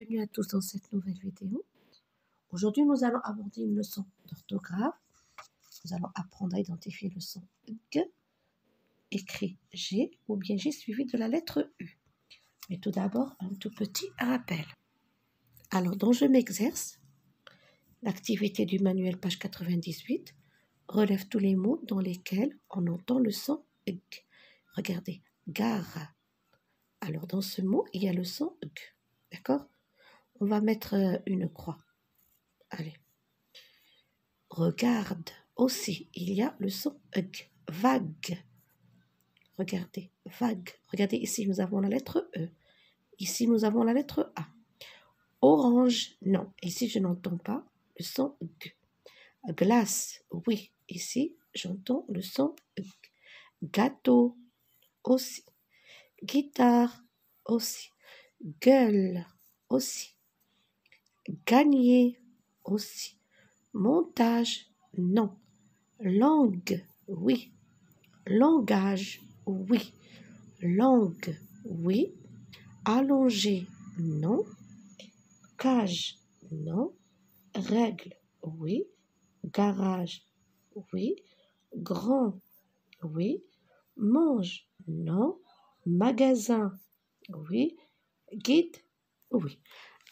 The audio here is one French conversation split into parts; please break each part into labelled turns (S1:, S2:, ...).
S1: Bienvenue à tous dans cette nouvelle vidéo. Aujourd'hui, nous allons aborder une leçon d'orthographe. Nous allons apprendre à identifier le son G, écrit G ou bien G suivi de la lettre U. Mais tout d'abord, un tout petit rappel. Alors, dans Je m'exerce, l'activité du manuel, page 98, relève tous les mots dans lesquels on entend le son G. Regardez, gare. Alors, dans ce mot, il y a le son G. D'accord? On va mettre une croix. Allez. Regarde aussi, il y a le son G. Vague. Regardez, vague. Regardez, ici, nous avons la lettre E. Ici, nous avons la lettre A. Orange, non. Ici, je n'entends pas le son G. Glace, oui. Ici, j'entends le son G. Gâteau, aussi. Guitare, aussi. Gueule, aussi. Gagner, aussi. Montage, non. Langue, oui. Langage, oui. Langue, oui. Allonger, non. Cage, non. Règle, oui. Garage, oui. Grand, oui. Mange, non. Magasin, oui. Guide, oui.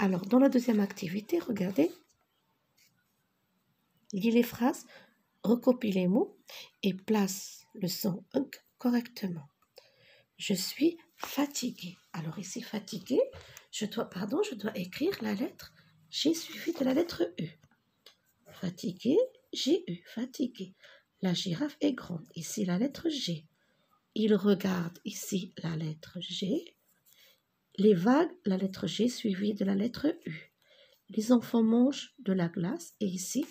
S1: Alors, dans la deuxième activité, regardez. Lis les phrases, recopie les mots et place le son G correctement. Je suis fatiguée. Alors ici, fatiguée, je dois écrire la lettre G suivie de la lettre U. Fatiguée, G-U, fatiguée. La girafe est grande. Ici, la lettre G. Il regarde ici la lettre G. Les vagues, la lettre G suivie de la lettre U. Les enfants mangent de la glace et ici,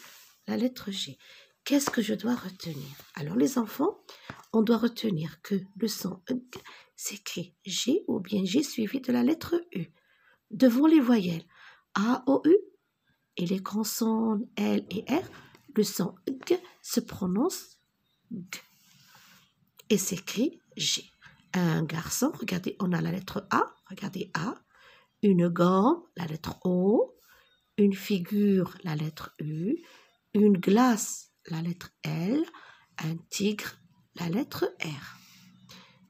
S1: la lettre G. Qu'est-ce que je dois retenir? Alors les enfants, on doit retenir que le son G s'écrit G ou bien G suivi de la lettre U. Devant les voyelles A, O, U et les consonnes L et R, le son G se prononce G et s'écrit G. Un garçon, regardez, on a la lettre A, regardez A. Une gomme, la lettre O. Une figure, la lettre U. Une glace, la lettre L. Un tigre, la lettre R.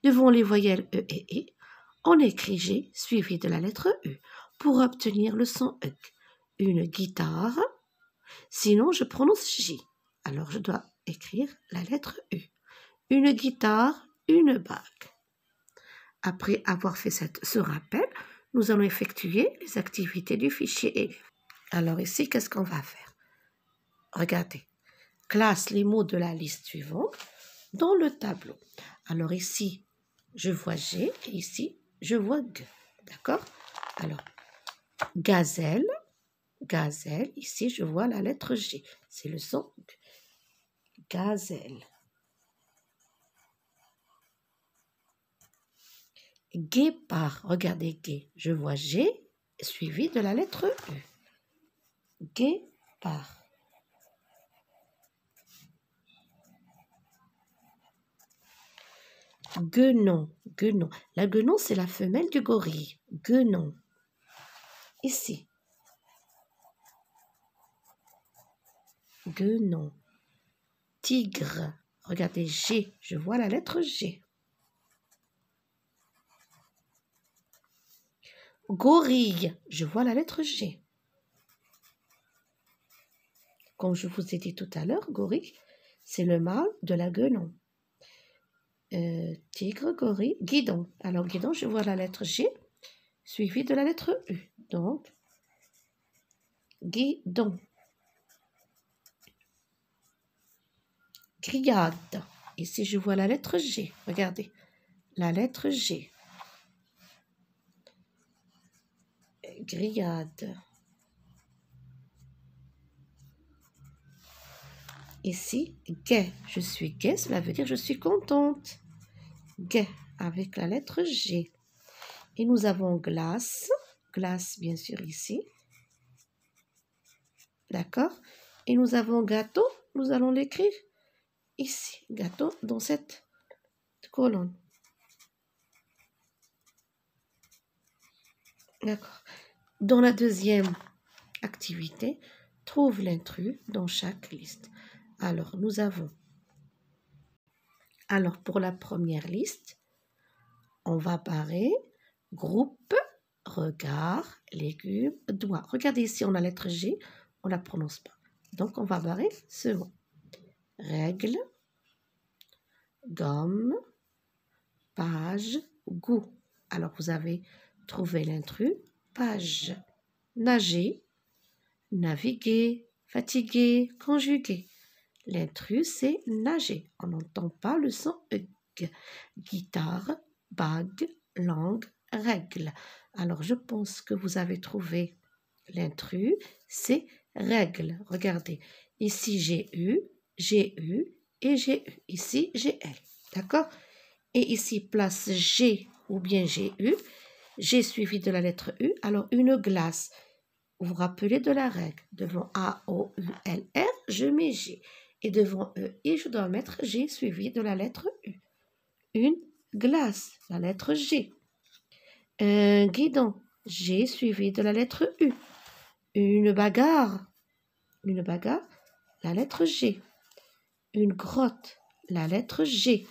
S1: Devant les voyelles E et I, on écrit G suivi de la lettre U pour obtenir le son G. Une guitare, sinon je prononce J. Alors je dois écrire la lettre U. Une guitare, une bague. Après avoir fait ce rappel, nous allons effectuer les activités du fichier élève. Alors ici, qu'est-ce qu'on va faire? Regardez, classe les mots de la liste suivante dans le tableau. Alors ici, je vois G et ici, je vois G. D'accord? Alors, gazelle, gazelle, ici, je vois la lettre G. C'est le son G. Gazelle. Guépard, regardez G. Je vois G suivi de la lettre U. Guépard. Guenon, guenon. La guenon, c'est la femelle du gorille. Guenon. Ici. Guenon. Tigre. Regardez, G. Je vois la lettre G. Gorille. Je vois la lettre G. Comme je vous ai dit tout à l'heure, gorille, c'est le mâle de la guenon. Tigre, gorille, guidon. Alors, guidon, je vois la lettre G suivie de la lettre U. Donc, guidon. Grillade. Ici, je vois la lettre G. Regardez, la lettre G. Grillade. Ici, gai. Je suis gai, cela veut dire je suis contente. Gai, avec la lettre G. Et nous avons glace. Glace, bien sûr, ici. D'accord? Et nous avons gâteau. Nous allons l'écrire ici. Gâteau dans cette colonne. D'accord. Dans la deuxième activité, trouve l'intrus dans chaque liste. Alors, nous avons... Alors, pour la première liste, on va barrer groupe, regard, légumes, doigt. Regardez ici, on a la lettre G, on ne la prononce pas. Donc, on va barrer ce mot. Règle, gomme, page, goût. Alors, vous avez trouvé l'intrus, page. Nager, naviguer, fatiguer, conjuguer. L'intrus, c'est nager. On n'entend pas le son E. Guitare, bague, langue, règle. Alors, je pense que vous avez trouvé l'intrus, c'est règle. Regardez, ici j'ai eu et j'ai eu. Ici, j'ai L. D'accord? Et ici, place G ou bien j'ai eu. G suivi de la lettre U. Alors, une glace. Vous vous rappelez de la règle. Devant A, O, U, L, R, je mets G. Et devant E, I, je dois mettre G suivi de la lettre U. Une glace, la lettre G. Un guidon, G suivi de la lettre U. Une bagarre, la lettre G. Une grotte, la lettre G.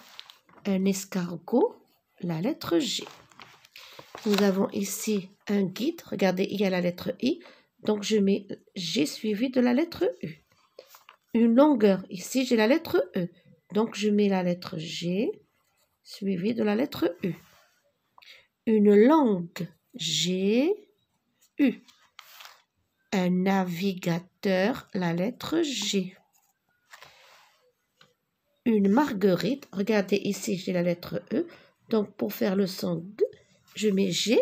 S1: Un escargot, la lettre G. Nous avons ici un guide. Regardez, il y a la lettre I. Donc, je mets G suivi de la lettre U. Une longueur. Ici, j'ai la lettre E. Donc, je mets la lettre G suivi de la lettre U. Une langue. G, U. Un navigateur. La lettre G. Une marguerite. Regardez, ici, j'ai la lettre E. Donc, pour faire le son G, je mets G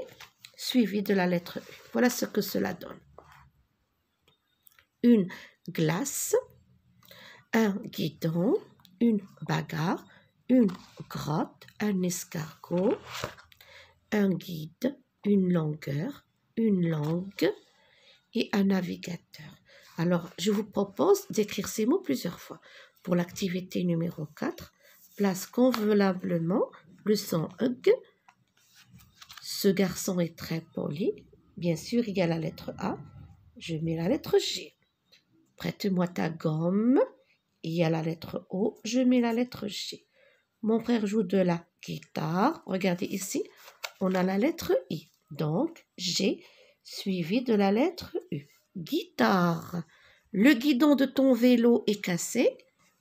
S1: suivi de la lettre U. Voilà ce que cela donne. Une glace, un guidon, une bagarre, une grotte, un escargot, un guide, une longueur, une langue et un navigateur. Alors, je vous propose d'écrire ces mots plusieurs fois. Pour l'activité numéro 4, place convenablement le son G. Ce garçon est très poli. Bien sûr, il y a la lettre A. Je mets la lettre G. Prête-moi ta gomme. Il y a la lettre O. Je mets la lettre G. Mon frère joue de la guitare. Regardez ici, on a la lettre I. Donc, G suivi de la lettre U. Guitare. Le guidon de ton vélo est cassé.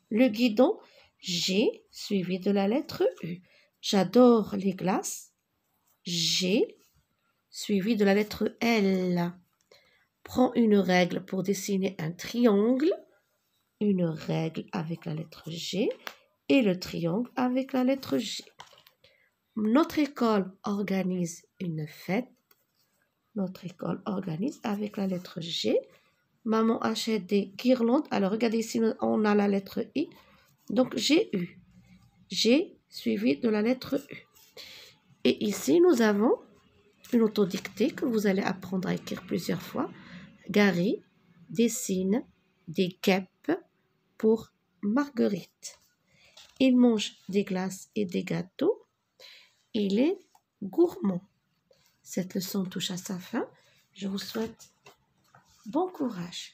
S1: Le guidon, G suivi de la lettre U. J'adore les glaces. G suivi de la lettre L. Prends une règle pour dessiner un triangle. Une règle avec la lettre G et le triangle avec la lettre G. Notre école organise une fête. Notre école organise avec la lettre G. Maman achète des guirlandes. Alors, regardez ici, on a la lettre I. Donc, j'ai eu. G suivi de la lettre U. Et ici, nous avons une autodictée que vous allez apprendre à écrire plusieurs fois. Gary dessine des guêpes pour Marguerite. Il mange des glaces et des gâteaux. Il est gourmand. Cette leçon touche à sa fin. Je vous souhaite bon courage.